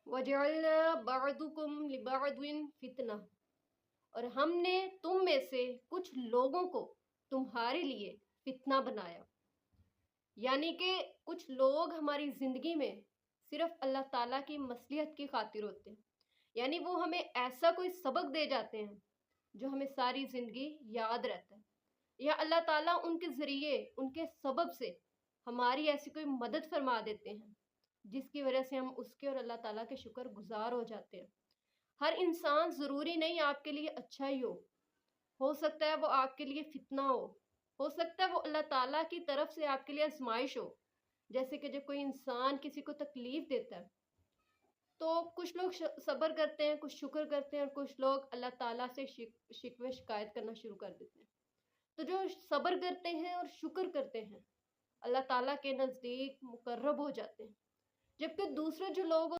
وَجَعَلْنَا بَعْضُكُمْ لِبَعْضٍ فِتْنَةً، اور ہم نے تم میں سے کچھ لوگوں کو تمہارے لیے فتنہ بنایا. یعنی کہ کچھ لوگ ہماری زندگی میں صرف اللہ تعالیٰ کی مصلحت کی خاطر ہوتے ہیں، یعنی وہ ہمیں ایسا کوئی سبق دے جاتے ہیں جو ہمیں ساری زندگی یاد رہتا ہے، یا اللہ تعالیٰ ان کے ذریعے ان کے سبب سے ہماری ایسی کوئی مدد فرما دیتے ہیں جس کی وجہ سے ہم اس کے اور اللہ تعالیٰ کے شکر گزار ہو جاتے ہیں. ہر انسان ضروری نہیں آپ کے لیے اچھا ہی ہو سکتا ہے وہ آپ کے لیے فتنہ ہو سکتا ہے وہ اللہ تعالیٰ کی طرف سے آپ کے لیے آزمائش ہو. جیسے کہ جب کوئی انسان کسی کو تکلیف دیتا ہے تو کچھ لوگ صبر کرتے ہیں، کچھ شکر کرتے ہیں، اور کچھ لوگ اللہ تعالیٰ سے شکوے شکایت کرنا شروع کر دیتے ہیں. تو جو صبر کرتے ہیں اور شکر کرتے ہیں اللہ تعالیٰ کے نزدیک مقرب ہو جاتے ہیں، جبکہ دوسرے جو لوگ